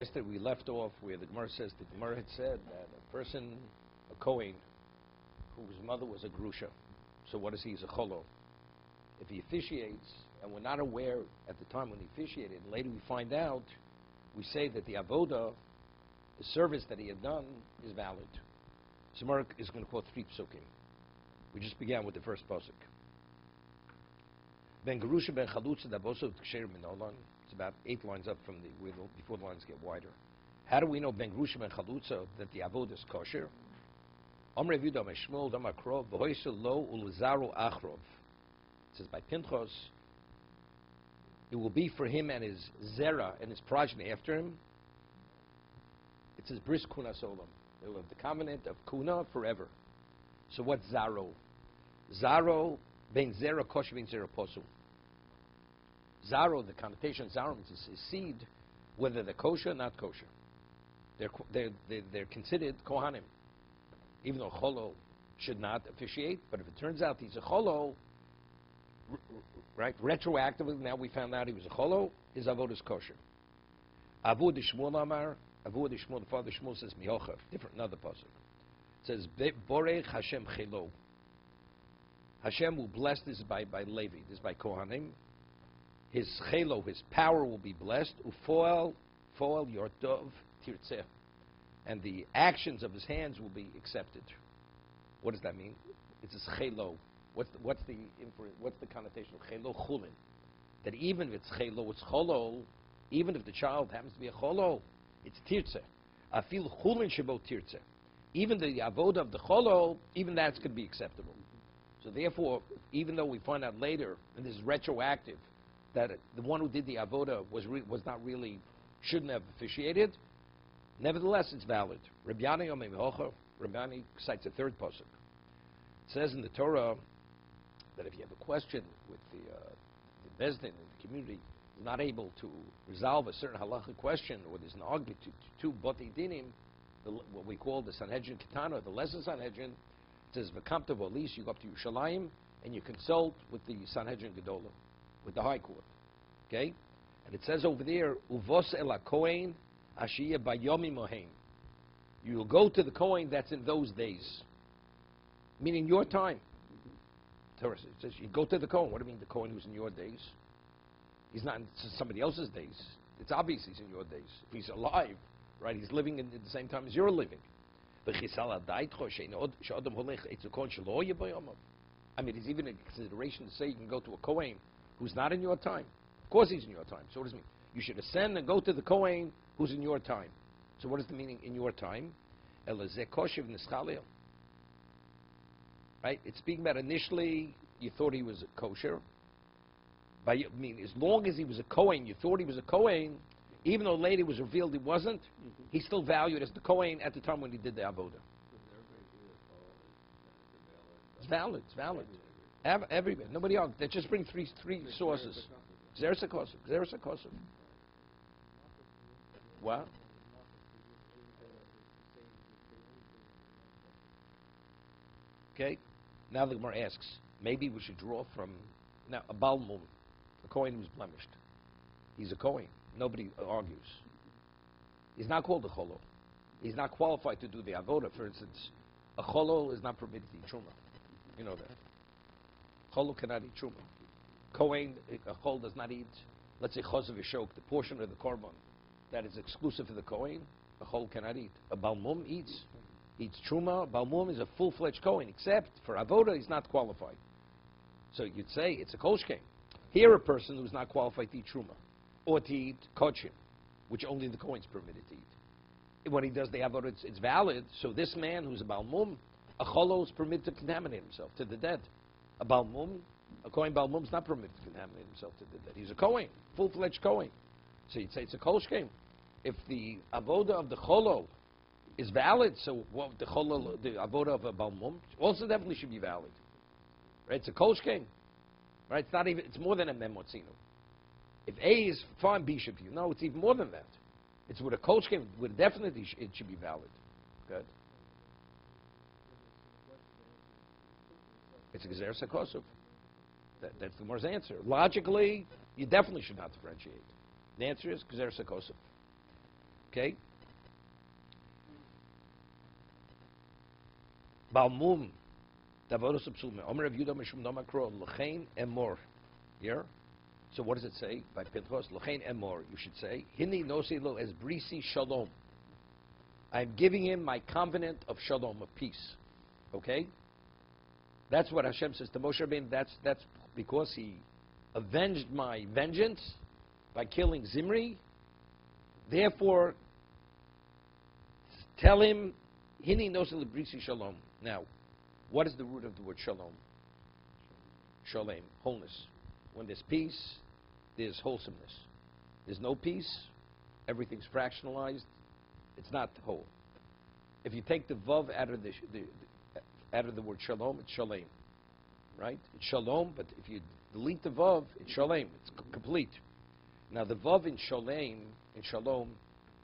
Yesterday we left off where the Gemara says the Gemara had said that a person, a Kohen, whose mother was a Grusha, so what is he? He's a Cholo. If he officiates, and we're not aware at the time when he officiated, and later we find out, we say that the Avoda, the service that he had done, is valid. So Gemara is going to quote 3 psukim. We just began with the first pasuk. Ben Grusha ben Chalutza daboso t'ksher minolan. It's about 8 lines up from before the lines get wider. How do we know Ben Grusha ben Chalutza that the Avodah is kosher? Amr Yehuda Meshmul Dam Akrov v'hoysel lo ulzaru achrov. It says by Pinchas, it will be for him and his zera and his progeny after him. It says bris kuna solam. They will have the covenant of kuna forever. So what's zaro? Zaro ben zera kosher ben zera posul. Zaro, the connotation of zaro means is seed, whether they're kosher or not kosher. They're considered kohanim, even though cholo should not officiate. But if it turns out he's a cholo, right, retroactively, now we found out he was a cholo, his avodah is kosher. Avu de Shmuel Amar, Avu de Shmuel, the father Shmuel says miyochav, different another pasuk. It says borech Hashem chelo. Hashem will bless this by Levi, this by kohanim. His chelo, his power will be blessed. Ufoel yortov tirtzeh, and the actions of his hands will be accepted. What does that mean? It's his chelo. What's the connotation of chelo? Chulin. That even if it's chelo, it's cholo. Even if the child happens to be a cholo, it's tirtzeh. Afil chulin shebo tirtzeh. Even the avodah of the cholo, even that's going to be acceptable. So therefore, even though we find out later, and this is retroactive, that the one who did the avodah was not really, shouldn't have officiated, nevertheless it's valid. Rabbi Yana cites a third pasuk. It says in the Torah that if you have a question with the Bezdin in the community is not able to resolve a certain halachic question, or there's an argument to two bati dinim, what we call the Sanhedrin Ketana, the lesser Sanhedrin, it says v'kamta at least you go up to Yerushalayim and you consult with the Sanhedrin Gedola, with the High Court, okay? And it says over there, uvos el kohen ashiya bayomi mohem. You will go to the Kohen that's in those days, meaning your time. It says you go to the Kohen. What do you mean the Kohen who's in your days? He's not in somebody else's days. It's obvious he's in your days. If he's alive, right, he's living in the same time as you're living. I mean, there's even a consideration to say you can go to a Kohen who's not in your time. Of course he's in your time. So what does it mean? You should ascend and go to the Kohen who's in your time. So what is the meaning in your time? Right? It's speaking about initially you thought he was a kosher. I mean, as long as he was a Kohen, you thought he was a Kohen, even though later it was revealed he wasn't, he's still valued as the Kohen at the time when he did the avodah. It's valid. It's valid. Everybody. Nobody else. They just bring three sources. Xeris HaKosov. What? Okay. Now the Gemara asks, maybe we should draw from now a Baal Mum, a Kohen who's blemished. He's a Kohen. Nobody argues. He's not called a Cholo. He's not qualified to do the avodah. For instance, a Cholo is not permitted to eat truma. You know that. Cholo cannot eat truma. Kohen, a Chol does not eat, let's say Chosav Yishok, the portion of the korban that is exclusive to the Kohen, a Chol cannot eat. A Baal Mum eats truma. Baal Mum is a full-fledged Kohen, except for avodah he's not qualified. So you'd say it's a kolshkein. Here a person who's not qualified to eat truma, or to eat kodshin, which only the Kohen's permitted to eat. When he does the avodah, it's valid. So this man who's a Baal Mum, a Cholo is permitted to contaminate himself to the dead. A Baal Mum, a Kohen Baal Mum is not permitted to contaminate himself to the dead. He's a Kohen, full-fledged Kohen. So you'd say it's a kolshkein. If the avodah of the Cholo is valid, so what the avodah of a Baal Mum also definitely should be valid. Right? It's a kolshkein. Right? It's not even. It's more than a memotzino. If A is fine, B should be. No, it's even more than that. It's with a kolshkein. With definitely it should be valid. Good. It's a Xeris HaKosov. That's the Gemara's answer. Logically, you definitely should not differentiate. The answer is Xeris HaKosov. Okay? Balmum, Davodos Absulme, Omer of Yudom Mishum Nomakro, Lechain Emor. Here? So what does it say by Pinchos? Lechain Emor, you should say. Hini Nosilo as Brisi Shalom. I'm giving him my covenant of Shalom, of peace. Okay? That's what Hashem says to Moshe Rabbeinu. That's because he avenged my vengeance by killing Zimri. Therefore, tell him, Hini Nosilo Brisi Shalom. Now, what is the root of the word Shalom? Shalom, wholeness. When there's peace, there's wholesomeness. There's no peace, everything's fractionalized, it's not whole. If you take the vav out of the word shalom, it's shalem, right? It's shalom, but if you delete the vav, it's shalem. It's complete. Now the vav in shalom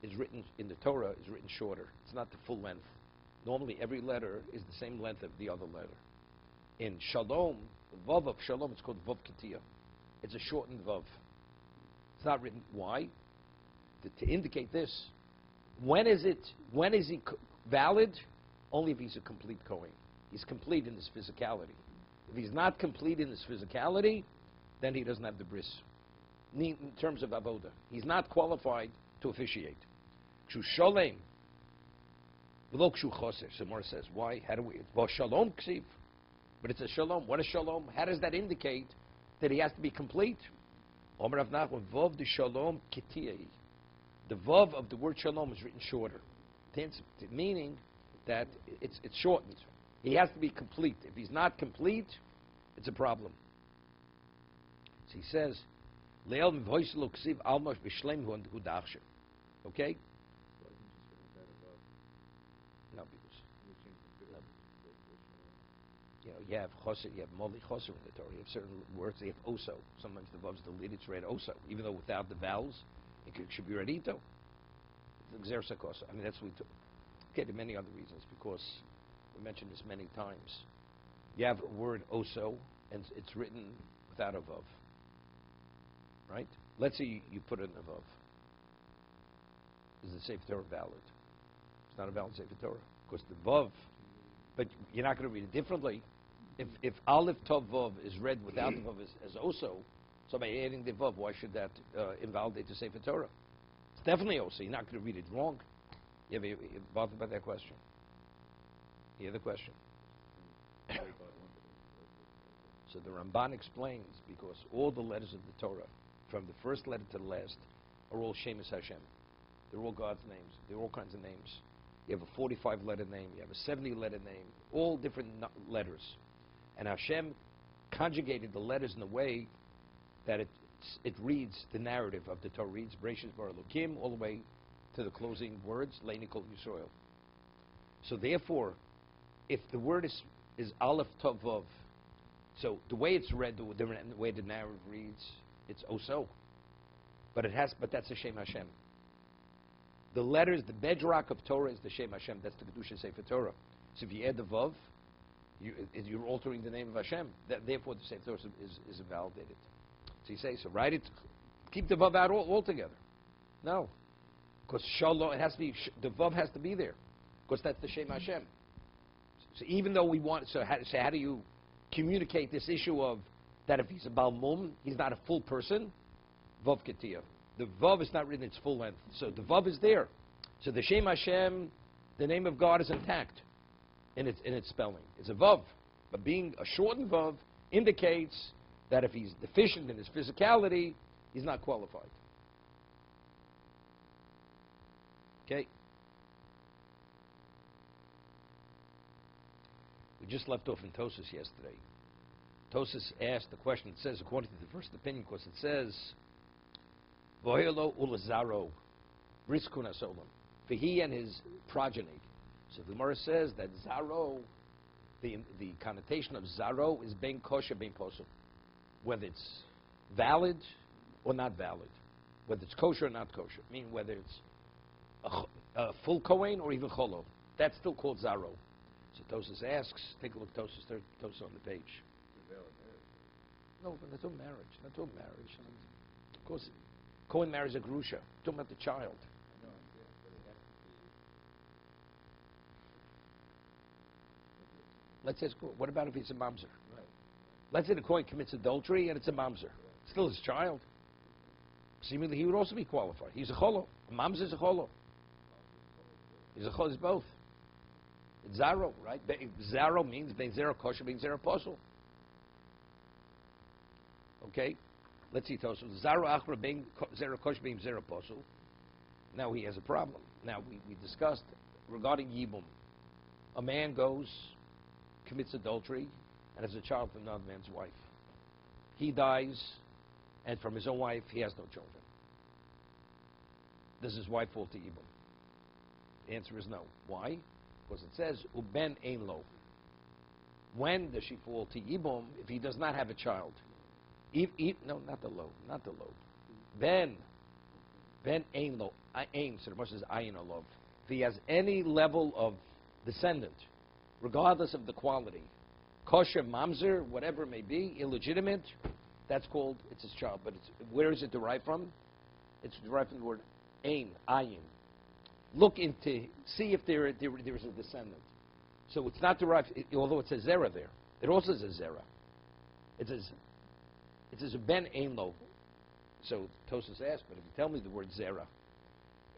is written in the Torah is written shorter. It's not the full length. Normally, every letter is the same length of the other letter. In shalom, the vav of shalom, it's called vav ketiyah. It's a shortened vav. It's not written. Why? To indicate this. When is he valid? Only if he's a complete Kohen. He's complete in his physicality. If he's not complete in his physicality, then he doesn't have the bris. In terms of avoda, he's not qualified to officiate. Kshu sholem, v'lo kshu choser. Gemara says, why? How do we? Well, shalom ksiv, but it's a shalom. What is shalom? How does that indicate that he has to be complete? Omer Rav Nachman, vov de shalom kitiyah. The vav of the word shalom is written shorter, meaning that it's shortened. He has to be complete. If he's not complete, it's a problem. So he says, Le'el m'voiselu ksiv almosh b'shleim hu dachshe. Okay? No, because you have choser, you have moli choser in the Torah. You have certain words, they have oso. Sometimes the vav's deleted, it's read oso. Even though without the vowels, it should be read ito. It's xersakosa. I mean, that's what we took. Okay, there are many other reasons, because we mentioned this many times. You have a word oso, and it's written without a vav. Right? Let's say you put it in a vav. Is the Sefer Torah valid? It's not a valid Sefer Torah. Because the vav, but you're not going to read it differently. If Aleph Tov Vav is read without the vav as oso, so by adding the vav, why should that invalidate the Sefer Torah? It's definitely oso. You're not going to read it wrong. You ever bothered by that question? You hear the question? So the Ramban explains, because all the letters of the Torah, from the first letter to the last, are all Shemus Hashem. They're all God's names. They're all kinds of names. You have a 45-letter name. You have a 70-letter name. All different letters. And Hashem conjugated the letters in a way that it reads the narrative of the Torah. Reads Bereshis Bara Elokim all the way to the closing words, Leini Kol Yisrael. So therefore, if the word is Aleph Tov Vav, so the way it's read, the way the narrative reads, it's oso. But that's the Shem Hashem. The letters, the bedrock of Torah is the Shem Hashem. That's the Kedusha Sefer Torah. So if you add the Vav, you're altering the name of Hashem. Therefore, the Sefer Torah is invalidated. So you say, so write it, keep the Vav out altogether. No. Because Shalom, it has to be, the Vav has to be there. Because that's the Shem Hashem. So even though we want, so how do you communicate this issue of that if he's a Baal Mum, he's not a full person? Vav Ketiyah. The Vav is not written in its full length. So the Vav is there. So the Shem Hashem, the name of God is intact in its spelling. It's a Vav. But being a shortened Vav indicates that if he's deficient in his physicality, he's not qualified. Okay? We just left off in Tosas yesterday. Tosas asked the question, it says, according to the first opinion, because it says, Vohelo ulazaro, briskuna solam, for he and his progeny. So the Gemara says that zaro, the connotation of zaro is ben kosher, ben posel. Whether it's valid or not valid. Whether it's kosher or not kosher. Meaning whether it's a full Kohen or even cholo. That's still called zaro. So Tosas asks, take a look, Tosas on the page. No, but that's all marriage. That's all marriage. Of course, Kohen marries a grusha. Talking about the child. Let's say, what about if he's a mamzer? Let's say the kohen commits adultery and it's a mamzer. Still his child. Seemingly he would also be qualified. He's a cholo. A mamzer is a cholo. He's a cholo, it's both. It's zaro, right? Zaro means bein zero kosher, bein zero apostle. Okay? Let's see, Tosu. Zaro achra bein zero kosher, bein zero apostle. Now he has a problem. Now we discussed regarding yibum. A man goes, commits adultery, and has a child from another man's wife. He dies, and from his own wife, he has no children. Does his wife fall to yibum? The answer is no. Why? Because it says, uben ein lo. When does she fall to yibum if he does not have a child? No, not the lo. Not the lo. Ben ein lo. Ein, so the Moshe says ayin lo. If he has any level of descendant, regardless of the quality, kosher, mamzer, whatever it may be, illegitimate, that's called, it's his child. But where is it derived from? It's derived from the word ein, ayin. Look into, see if there is a descendant. So it's not derived, although it says zera there. It also says zera. It says ben ein lo. So Tosas asked, but if you tell me the word zera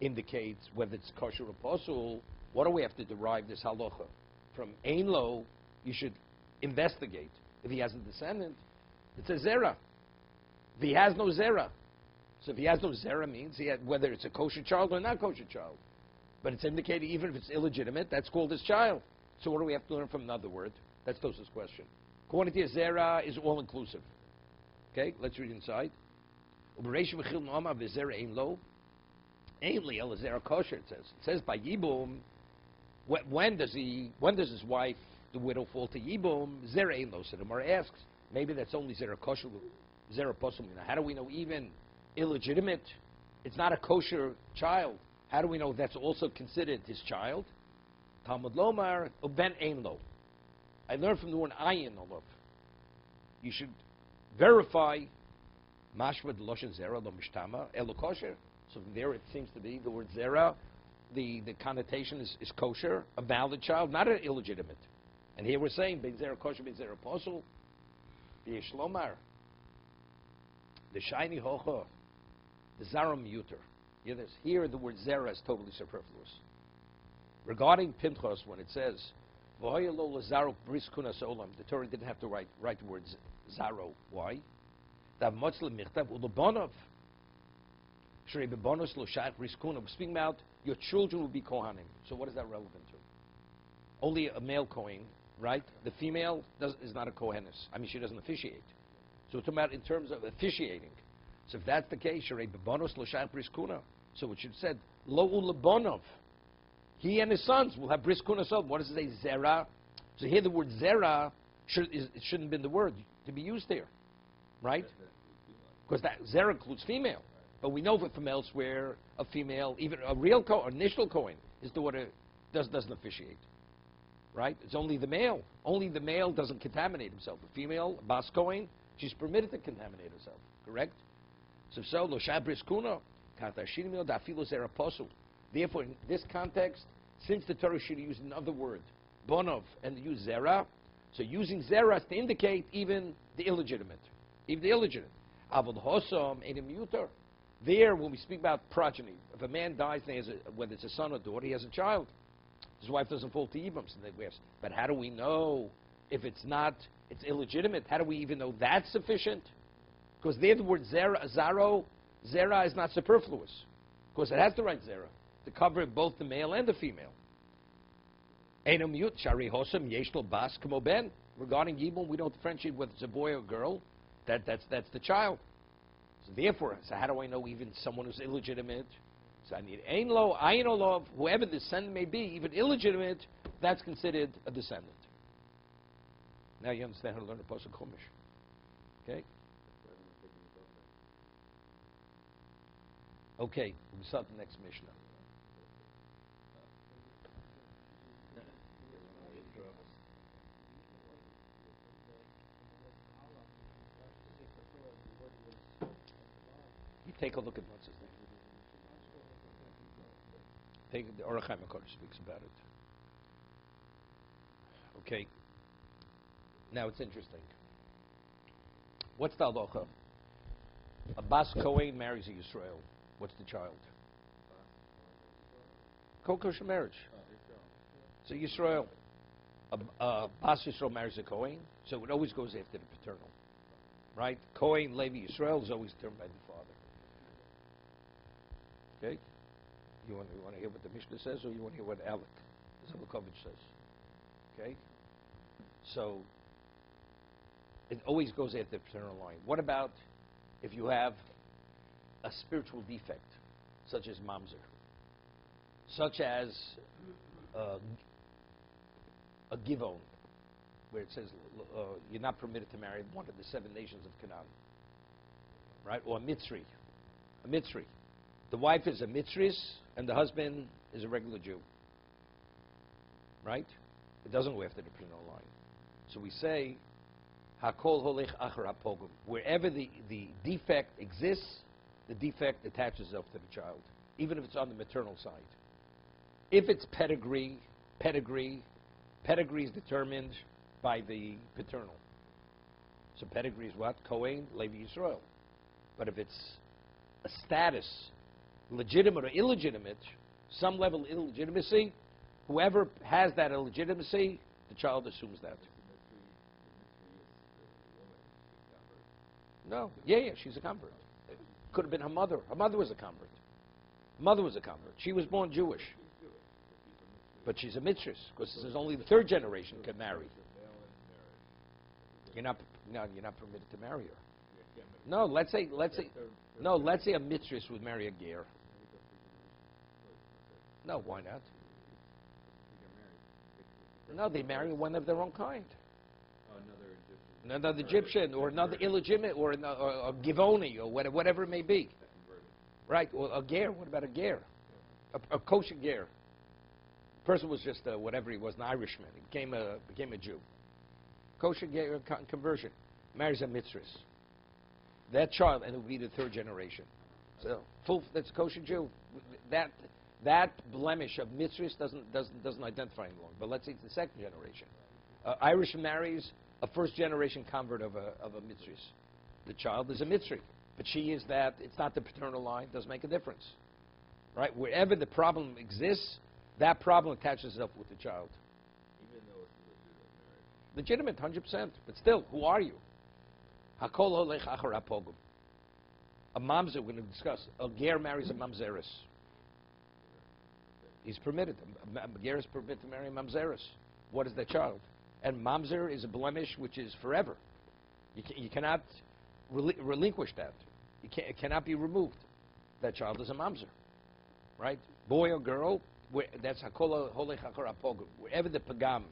indicates whether it's kosher or apostle, what do we have to derive this halacha? From ein lo, you should investigate. If he has a descendant, it says zera. If he has no zera, so if he has no zera means whether it's a kosher child or not kosher child. But it's indicated even if it's illegitimate, that's called his child. So what do we have to learn from another word? That's Tosas' question. Quantity of zera is all inclusive. Okay, let's read inside. It says by yibum. When does his wife, the widow, fall to yibum? Zera ein lo. So the Gemara asks, maybe that's only zera kosher, zera posum. How do we know even illegitimate? It's not a kosher child. How do we know that's also considered his child? Talmud lomar uben ein lo. I learned from the word ayin olav. You should verify mashma de loshen zera lo mishtama elo kosher. So from there it seems to be the word zera. The connotation is kosher, a valid child, not an illegitimate. And here we're saying ben zera kosher, ben zera apostle. V'yesh lomar the shiny hocha, the zara muter. Here the word zera is totally superfluous. Regarding Pinchas, when it says the Torah didn't have to write the word zaro. Why? We're speaking about your children will be kohanim. So what is that relevant to? Only a male kohen, right? The female is not a kohenis. I mean, she doesn't officiate. So we're talking about in terms of officiating. So if that's the case, so it should have said, Lo ulabonov. He and his sons will have bris kuna sod. What does it say? Zera. So here the word zera, it shouldn't have been the word to be used there. Right? Because that zera includes female. But we know from elsewhere, a female, even a real Kohen, initial Kohen, his daughter doesn't officiate. Right? It's only the male. Only the male doesn't contaminate himself. The female, Bas Kohen, she's permitted to contaminate herself. Correct? So lo shabris kuna, katashinimil dafilo zera posul. Therefore, in this context, since the Torah should use another word, bonov, and use zera, so using zera is to indicate even the illegitimate. Even the illegitimate. Avod hosam ein muter. There, when we speak about progeny, if a man dies, and whether it's a son or daughter, he has a child. His wife doesn't fall to Yibam, so they ask, but how do we know if it's illegitimate? How do we even know that's sufficient? Because there the word zera is not superfluous. Because it has to write zera to cover both the male and the female. Regarding Yibum, we don't differentiate whether it's a boy or girl. That's the child. So therefore, how do I know even someone who's illegitimate? So I need ein lo, ayin lo, whoever the descendant may be, even illegitimate, that's considered a descendant. Now you understand how to learn a pasuk chumash. Okay? Okay, we'll start the next Mishnah. You take a look at what's his name. Take the Orach HaMakodesh speaks about it. Okay. Now it's interesting. What's the halacha? A Bas Kohen marries a Yisrael. What's the child? Kosher marriage. So Yisrael. A Bas Yisrael marries a Kohen, so it always goes after the paternal. Right? Kohen, Levi, Yisrael is always termed by the father. Okay? You want to hear what the Mishnah says, or you want to hear what Alec Zabukovich says? Okay? So, it always goes after the paternal line. What about if you have a spiritual defect, such as mamzer, such as a givon, where it says you're not permitted to marry one of the 7 nations of Canaan, right? Or a Mitzri. A Mitzri. The wife is a Mitzris, and the husband is a regular Jew. Right? It doesn't go after the paternal line. So we say, Hakol holech achar hapogum. Wherever the defect exists, the defect attaches itself to the child, even if it's on the maternal side. If it's pedigree is determined by the paternal. So pedigree is what? Kohen, Levi, Yisrael. But if it's a status, legitimate or illegitimate, some level of illegitimacy, whoever has that illegitimacy, the child assumes that. No. Yeah, she's a convert. It could have been her mother. Her mother was a convert. She was born Jewish. But she's a mitzvah, because this is only the 3rd generation can marry. You're not permitted to marry her. No, let's say a mitzvah would marry a ger. No, why not? No, they marry one of their own kind. Another Egyptian, or another illegitimate, or a Givoni, or whatever it may be. Right? Or a ger. What about a ger? A kosher ger. Person was just whatever he was, an Irishman. He became a Jew. Kosher ger conversion. Marries a mitzvah. That child, and it would be the 3rd generation. So that's a kosher Jew. That blemish of mitzvahs doesn't identify him long. But let's say it's the 2nd generation. Irish marries a 1st generation convert of a mitzvah. The child is a mitzvah, but she is that. It's not the paternal line. Doesn't make a difference, right? Wherever the problem exists, that problem attaches itself with the child. Even though it's legitimate marriage. Legitimate, 100%. But still, who are you? Hakol holech achar hapogum. A mamzer, we're going to discuss. A ger marries a mamzeris. He's permitted. A ger is permitted to marry a mamzeris. What is that child? And mamzer is a blemish which is forever. You cannot relinquish that. It cannot be removed. That child is a mamzer. Right? Boy or girl, that's hakol holech achar hapogum. Wherever the pagam,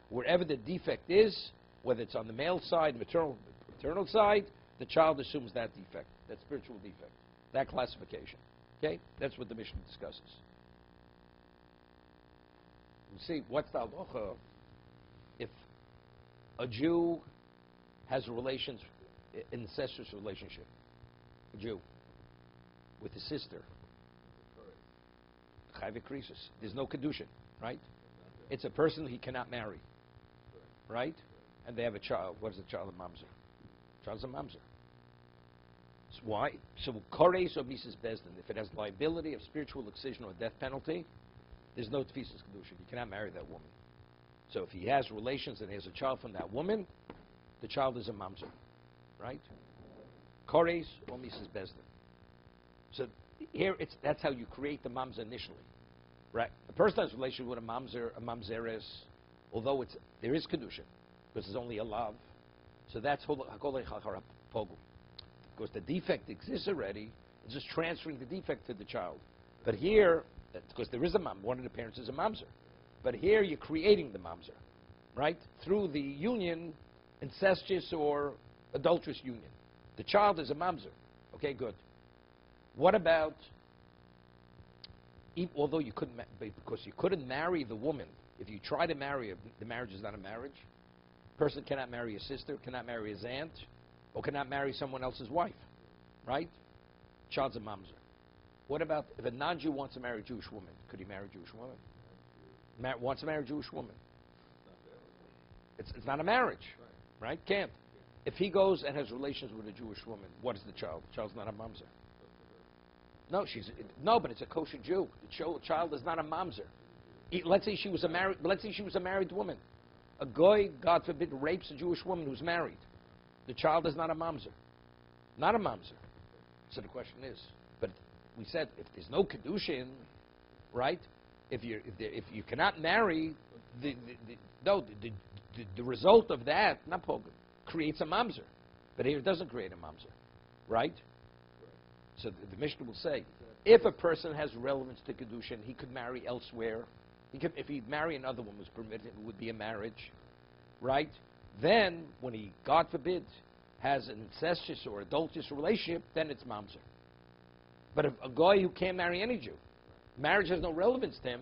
wherever the defect is, whether it's on the male side, maternal side, the child assumes that defect, that spiritual defect, that classification. Okay? That's what the Mishnah discusses. You see, what's the halacha if a Jew has relations, incestuous relationship, a Jew, with his sister? There's no kiddushin, right? It's a person he cannot marry, right? And they have a child. What is the child? A mamzer. Child's a mamzer. So why? So koreis or mises bezdin. If it has liability of spiritual excision or death penalty, there's no tfisas kiddushin. You cannot marry that woman. So if he has relations and he has a child from that woman, the child is a mamzer, right? Koreis or mises bezdin. So here, that's how you create the mamzer initially, right? A person has a relationship with a mamzeres, although there is kiddushin, because there's only a lav. So that's hakolei chachar pogum. Because the defect exists already, it's just transferring the defect to the child. But here, because there is one of the parents is a mamzer. But here you're creating the mamzer, right? Through the union, incestuous or adulterous union. The child is a mamzer. Okay, good. What about, although you couldn't, because you couldn't marry the woman, if you try to marry her, the marriage is not a marriage. Person cannot marry his sister, cannot marry his aunt, or cannot marry someone else's wife, right? Child's a mamzer. What about if a non-Jew wants to marry a Jewish woman? Could he marry a Jewish woman? Wants to marry a Jewish woman. It's not a marriage, right? Can't. If he goes and has relations with a Jewish woman, what is the child? The child's not a mamzer. No, but it's a kosher Jew. The child is not a mamzer. Let's say she was a married woman. A goy, God forbid, rapes a Jewish woman who's married. The child is not a mamzer. Not a mamzer. So the question is, but we said if there's no kiddushin, right? If you cannot marry, the result of that, not pogum, creates a mamzer. But here it doesn't create a mamzer, right? So the Mishnah will say, if a person has relevance to kiddushin, he could marry elsewhere. If he'd marry another woman who's permitted, it would be a marriage, right? Then, when he, God forbid, has an incestuous or adulterous relationship, then it's mamzer. But if a guy who can't marry any Jew, marriage has no relevance to him,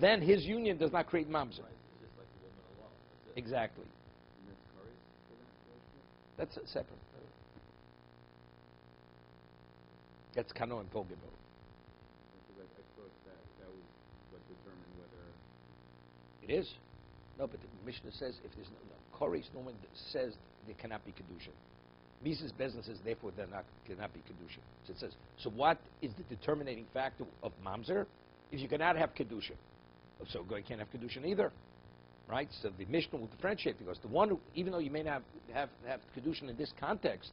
then his union does not create mamzer. Right. It's just like the woman alone. That's it. Exactly. And that's curry for that? That's separate. That's kano and pogebo. Because I thought that was what determined whether... It is. No, but the Mishnah says if there's no Koris, no one says there cannot be kedushin. Mises Bezin says therefore there cannot be kedushin. So it says, so what is the determining factor of mamzer? If you cannot have kedushin, so a guy can't have kedushin either, right? So the Mishnah will differentiate because the one who, even though you may not have kedushin in this context,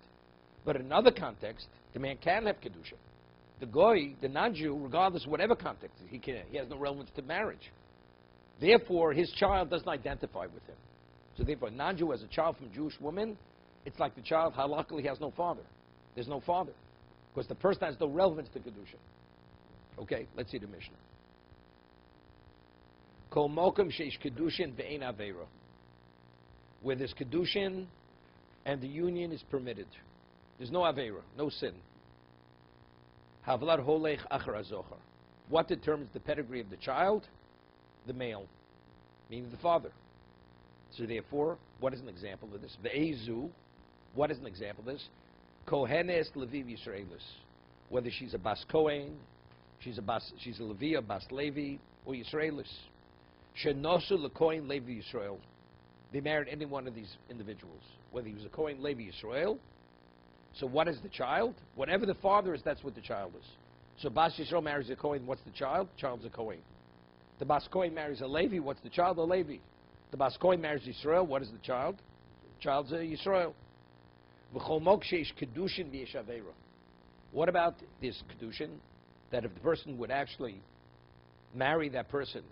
but in another context, the man can have kedushin. The goy, the non-Jew, regardless of whatever context, he has no relevance to marriage. Therefore, his child doesn't identify with him. So therefore, a non-Jew has a child from a Jewish woman, it's like the child, halachically, has no father. There's no father. Because the person has no relevance to kedushin. Okay, let's see the Mishnah. Kol mokum sheish kedushin ve'ein aveira. Where there's kedushin and the union is permitted. There's no aveira, no sin. Havlar holech achar azochar. What determines the pedigree of the child? The male, meaning the father. So therefore, what is an example of this? Ve'ezu, what is an example of this? Kohenes Leviv Yisraelis. Whether she's a Bas Kohen, she's a Levi, a Bas Levi, or Yisraelis. Shenosu LeKohen Levi Yisrael. They married any one of these individuals. Whether he was a Kohen Levi Yisrael. So what is the child? Whatever the father is, that's what the child is. So Bas Yisrael marries a Kohen, what's the child? Child's a Kohen. The Bas Kohen marries a Levi, what's the child? A Levi. The Bas Kohen marries Yisrael, what is the child? Child's a Yisrael. What about this kedushin? That if the person would actually marry that person,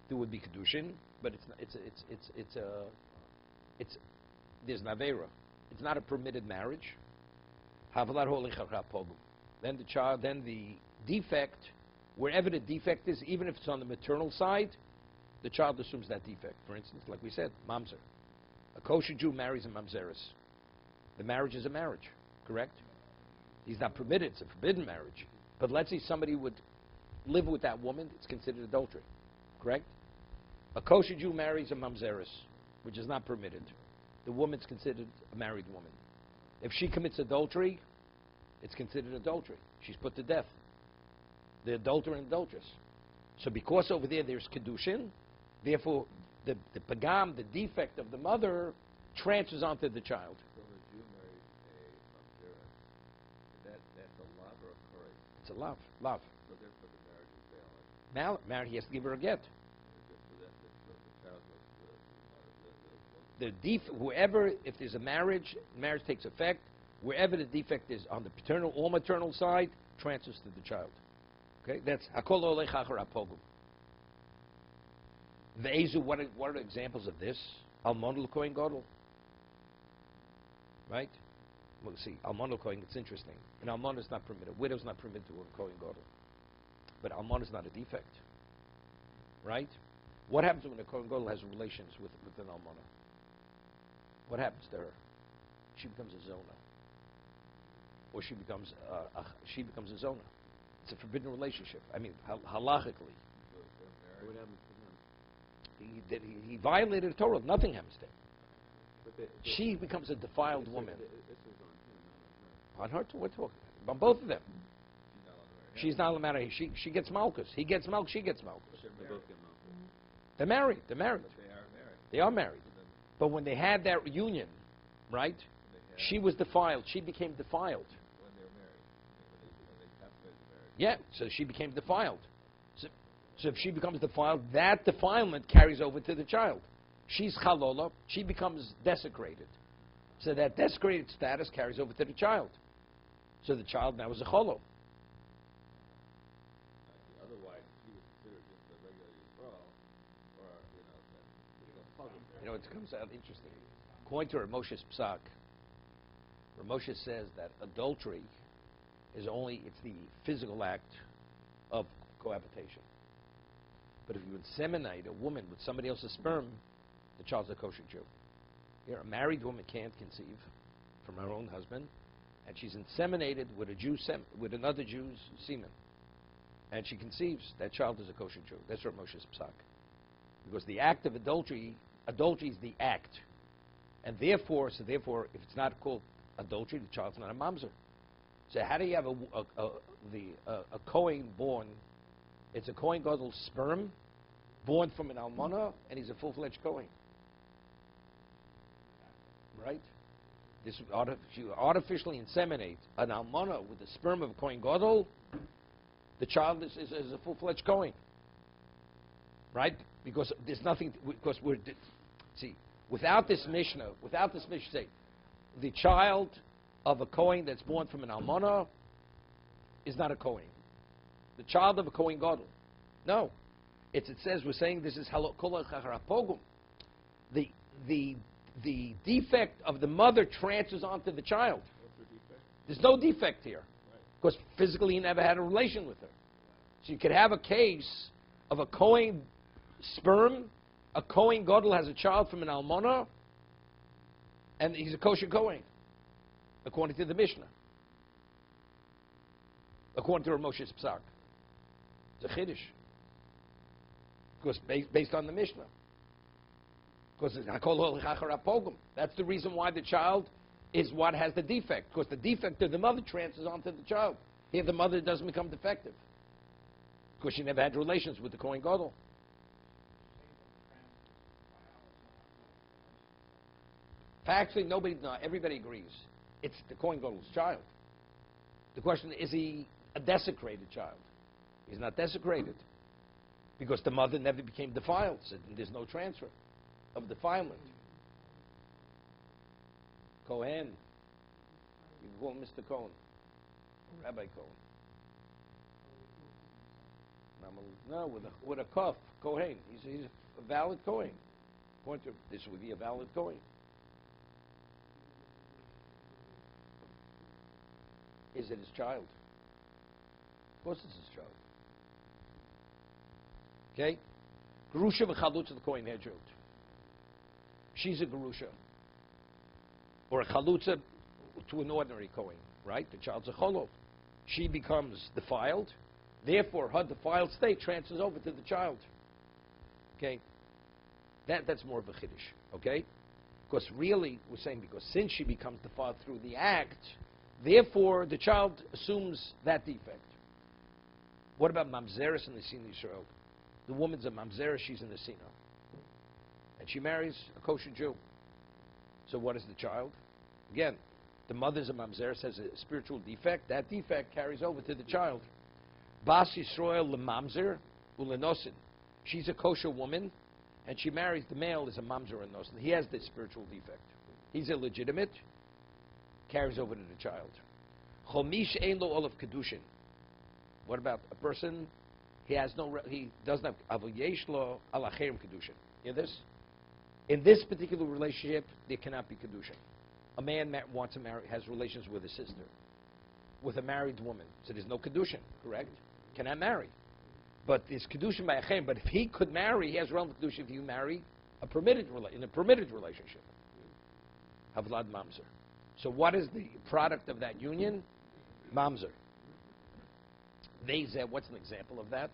there would be kedushin, but there's navera. It's not a permitted marriage. Then the defect, wherever the defect is, even if it's on the maternal side, the child assumes that defect. For instance, like we said, mamzer. A kosher Jew marries a mamzeris. The marriage is a marriage, correct? He's not permitted, it's a forbidden marriage. But let's say somebody would live with that woman, it's considered adultery, correct? A kosher Jew marries a mamzeris, which is not permitted. The woman's considered a married woman. If she commits adultery, it's considered adultery. She's put to death. The adulterer and adulteress. So because over there's kedushin, therefore the pagam, the defect of the mother, transfers onto the child. So the Jew marries a mamzera. That's a lav or a curry? It's a lav. Lav. So therefore the marriage is valid. Married, he has to give her a get. So the child was Whoever, if there's a marriage takes effect. Wherever the defect is on the paternal or maternal side, transfers to the child. Okay, that's hakol olech achar apogum. Ve'ezu, what are the examples of this? Almon l'kohen gadol. Right? Well, see, almon l'kohen, it's interesting. And almon is not permitted. Widow's not permitted to a kohen gadol. But almon is not a defect. Right? What happens when a kohen gadol has relations with an almona? What happens to her? She becomes a zona. Or she becomes a zona. It's a forbidden relationship. I mean, halachically. What happens to him? He violated the Torah. Nothing happens to him. But She becomes a defiled woman. This is on him, not on her. On her, we're talking. On both of them. She's not allowed to marry him. She's not allowed to marry. She gets malchus. He gets malchus. She gets malchus. They both get malchus. They're married. They're married. But they are married. They are married. But when they had that union, right, she was defiled. She became defiled. When they were married, when they consummated the marriage. Yeah, so she became defiled. So if she becomes defiled, that defilement carries over to the child. She's chalola, she becomes desecrated. So that desecrated status carries over to the child. So the child now is a cholo. Otherwise, she was considered just a regular Yisrael, or, You know, it comes out interesting. According to Rav Moshe's Psak, Rav Moshe says that adultery is it's the physical act of cohabitation. But if you inseminate a woman with somebody else's sperm, the child's a kosher Jew. Here, a married woman can't conceive from her own husband, and she's inseminated with with another Jew's semen, and she conceives. That child is a kosher Jew. That's Rav Moshe's Psak. Because the act of adultery is the act, and therefore, if it's not called adultery, the child's not a mamzer. So how do you have a Kohen born? It's a Kohen Gadol sperm born from an almana, and he's a full-fledged Kohen. Right? You artificially inseminate an almana with the sperm of a Kohen Gadol, the child is a full-fledged Kohen. Right? Because there's nothing, without this Mishnah, say, the child of a Kohen that's born from an almana is not a Kohen. The child of a Kohen Gadol. No. It says, we're saying this is halakol pogum. The defect of the mother transfers onto the child. What's her defect? There's no defect here. Right. Because physically he never had a relation with her. So you could have a case of a Kohen sperm, a Kohen Gadol has a child from an almana, and he's a kosher Kohen, according to the Mishnah. According to Rav Moshe's Psak. It's a chiddush. Because based on the Mishnah. Because that's the reason why the child is what has the defect. Because the defect of the mother transfers onto the child. Here the mother doesn't become defective. Because she never had relations with the Kohen Gadol. Actually, everybody agrees. It's the Kohen Gadol's child. The question is he a desecrated child? He's not desecrated. Because the mother never became defiled. So there's no transfer of defilement. Kohen. You can call him Mr. Cohen. Rabbi Cohen. No, with a kaf. Kohen. He's a valid Kohen. This would be a valid Kohen. Is it his child? Of course it's his child. Okay? Gerusha v'chalutza the Kohen Hedrut. She's a Gerusha. Or a Chalutza to an ordinary Kohen, right? The child's a Cholov. She becomes defiled. Therefore, her defiled state transfers over to the child. Okay? That's more of a Chiddush. Okay? Because really, we're saying because since she becomes defiled through the act, therefore, the child assumes that defect. What about Mamzeres in the Sina Yisrael? The woman's a Mamzeres, she's in the Sina. And she marries a kosher Jew. So what is the child? Again, the mother's a Mamzeres, has a spiritual defect. That defect carries over to the child. Bas Yisrael lemamzer ulenosin. She's a kosher woman, and she marries the male is a mamzer and nosin. He has this spiritual defect. He's illegitimate. Carries over to the child. Chomish ein lo olav kiddushin. What about a person? He doesn't have avoyesh lo alacherim kiddushin. You hear this? In this particular relationship, there cannot be kiddushin. A man wants to marry, has relations with a sister, with a married woman. So there's no kiddushin, correct? Cannot marry. But there's kiddushin by achem. But if he could marry, he has realm kiddushin if you marry in a permitted relationship. Havlad mamzer. So what is the product of that union? Mamzer. What's an example of that?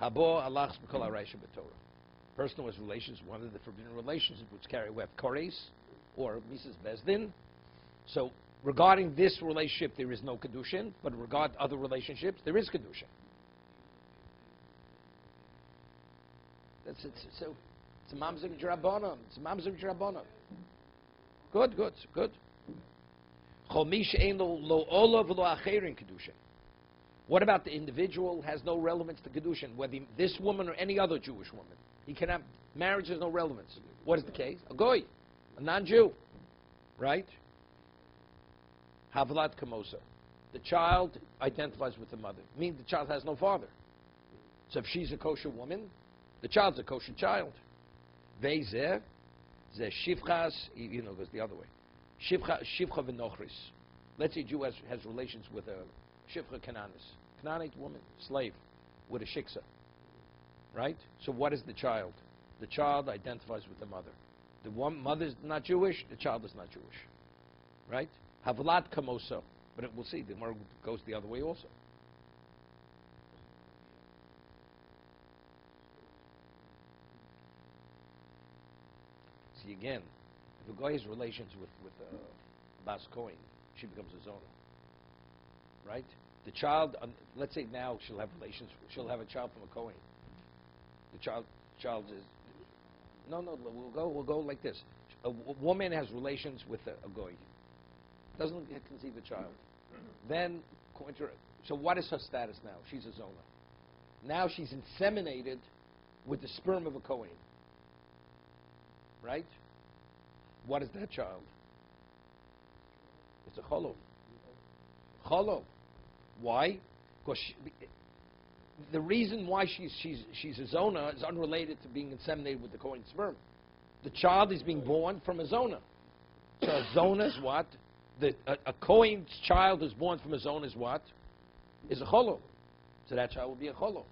Habo alachs b'kol haraisha b'Torah. Person who has relations, one of the forbidden relations, which carry we have kores or Mrs. Bezdin. So regarding this relationship, there is no kedushin, but regarding other relationships, there is kedushin. That's it. So It's a mamzer b'drabanan. It's a mamzer b'drabanan. Good, good, good. What about the individual has no relevance to kiddushin? Whether this woman or any other Jewish woman, he cannot. Marriage has no relevance. What is the case? A goy, a non-Jew, right? Havlat kamosa. The child identifies with the mother. Means the child has no father. So if she's a kosher woman, the child's a kosher child. Ve'zeh, ze shivchas, goes the other way. Shivcha v'nochris. Let's say a Jew has relations with a shivcha Canaanite woman, slave, with a shiksa. Right? So what is the child? The child identifies with the mother. The mother's not Jewish, the child is not Jewish. Right? Havlat kamoso. But we'll see, the Gemara goes the other way also. See again, if a guy has relations with Bas Kohen, she becomes a zona. Right? The child, let's say now she'll have a child from a Kohen. The child is, no, we'll go like this. A woman has relations with a goy. Doesn't conceive a child. Then, so what is her status now? She's a zona. Now she's inseminated with the sperm of a Kohen. Right? What is that child? It's a cholov. Cholov. Why? Because the reason why she's a zona is unrelated to being inseminated with the Kohen sperm. The child is being born from a zona. So a zona is what? A Kohen's child is born from a zona is what? Is a cholo. So that child will be a cholo.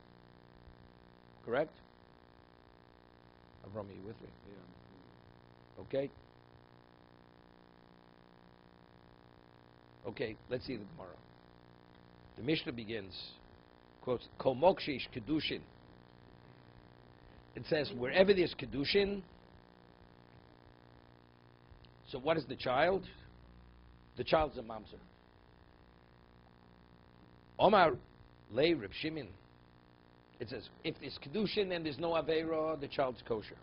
Correct? Avram, are you with me? Yeah. Okay. Okay, let's see the Gemara. The Mishnah begins, quotes, Kol mokshish kiddushin. It says, wherever there's kiddushin, so what is the child? The child's a mamzer. Omar lei Reb Shimon. It says, if there's kiddushin and there's no aveira, the child's kosher.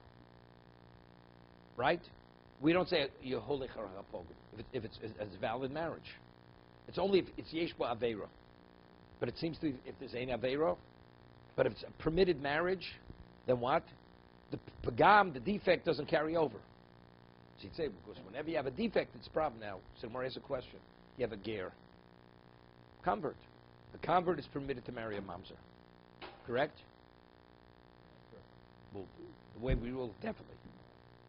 Right? We don't say yeholech harapogum if it's a valid marriage. It's only if it's yesh bo aveira. But it seems to be if there's ein aveira, but if it's a permitted marriage, then what? The pagam, the defect, doesn't carry over. So you'd say, because whenever you have a defect, it's a problem now. So Gemara has a question. You have a ger. Convert. The convert is permitted to marry a mamzer. Correct? Well, the way we rule, definitely.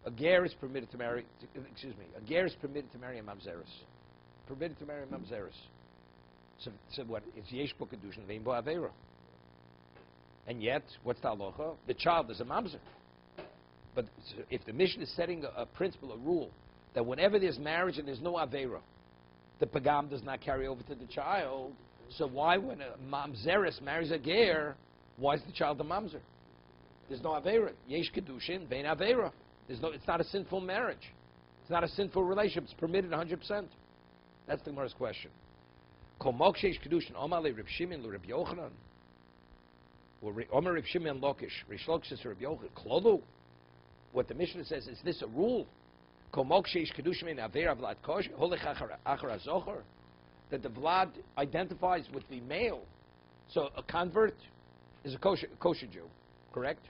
A ger is permitted to marry, a ger is permitted to marry a mamzeris. Permitted to marry a mamzeris. So what? It's yesh bo kedushin vein bo aveira. And yet, what's the halacha? The child is a mamzer. But if the Mishnah is setting a principle, a rule, that whenever there's marriage and there's no aveira, the pagam does not carry over to the child, so why when a mamzeris marries a ger, why is the child a mamzer? There's no aveira. Yesh kedushin vein aveira. It's not a sinful marriage. It's not a sinful relationship. It's permitted 100%. That's the Gemara's question. Kol mokshesh kedushin omar le Reb Shimon le Reb Yochanan. Or omar Reb Shimon lokish. Rish Lakish says to Reb Yochanan, klodu. What the Mishnah says, is this a rule? Kol mokshesh kedushin vein aveira vlad kosher holech achar azocher. That the vlad identifies with the male. So a convert is a kosher Jew. Correct?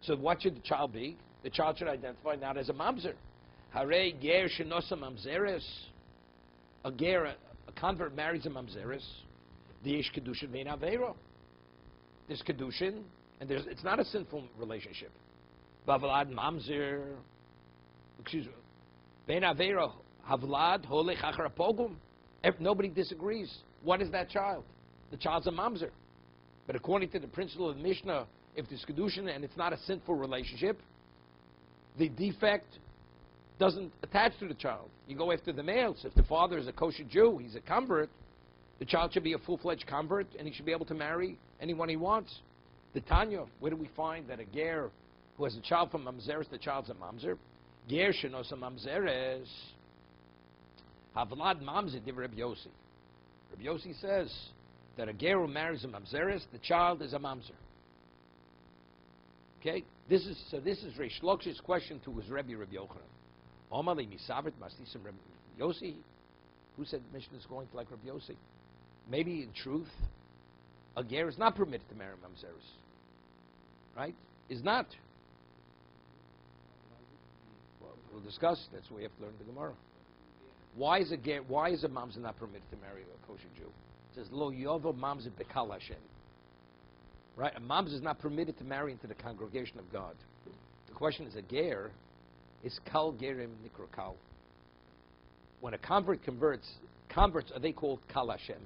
So what should the child be? The child should identify not as a mamzer. Hare ger shenosa mamzeres. A ger, a convert marries a mamzeres. The ish kedushin vein aveira. There's kedushin, and it's not a sinful relationship. Bavlad mamzer. Excuse me. Vein aveira havlad holech achar pogum. Nobody disagrees. What is that child? The child's a mamzer. But according to the principle of the Mishnah, if there's kedushin and it's not a sinful relationship, the defect doesn't attach to the child. You go after the male. So if the father is a kosher Jew, he's a convert, the child should be a full-fledged convert, and he should be able to marry anyone he wants. The Tanya, where do we find that a ger who has a child from mamzeres, the child's a mamzer? Ger shenos a mamzeres. Havlad mamzer div Reb Yossi. Reb Yossi says that a ger who marries a mamzeres, the child is a mamzer. Okay, this is Reish Lakish's question to his Rebbe Rabbi Yochanan. Omali misavrit masnisim Rabbi Yossi. Who said Mishnah is going to like Rabbi Yossi? Maybe in truth, a ger is not permitted to marry mamzeres. Right? Is not. Well, we'll discuss. That's why we have to learn the Gemara. Why is a mamzer not permitted to marry a kosher Jew? It says lo yovo mamzer bekal Hashem. Right? A mamzer is not permitted to marry into the congregation of God. The question is, a ger is kal gerim nikro kal. When a convert converts, are they called kal Hashem?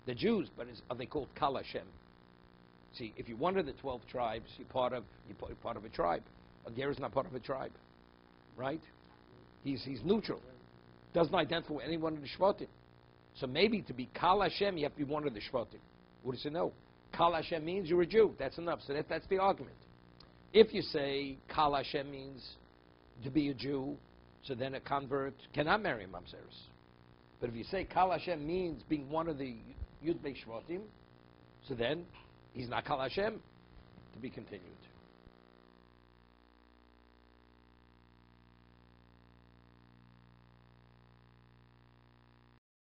The Jews, but are they called kal Hashem? See, if you're one of the 12 tribes, you're part of a tribe. A ger is not part of a tribe, right? He's neutral. Doesn't identify with any one of the shvatim. So maybe to be kal Hashem, you have to be one of the shvatim. What does it know? Kal Hashem means you're a Jew. That's enough. So that's the argument. If you say kal Hashem means to be a Jew, so then a convert cannot marry a mamzeres. But if you say kal Hashem means being one of the Yud Beit Shvatim, so then he's not kal Hashem. To be continued.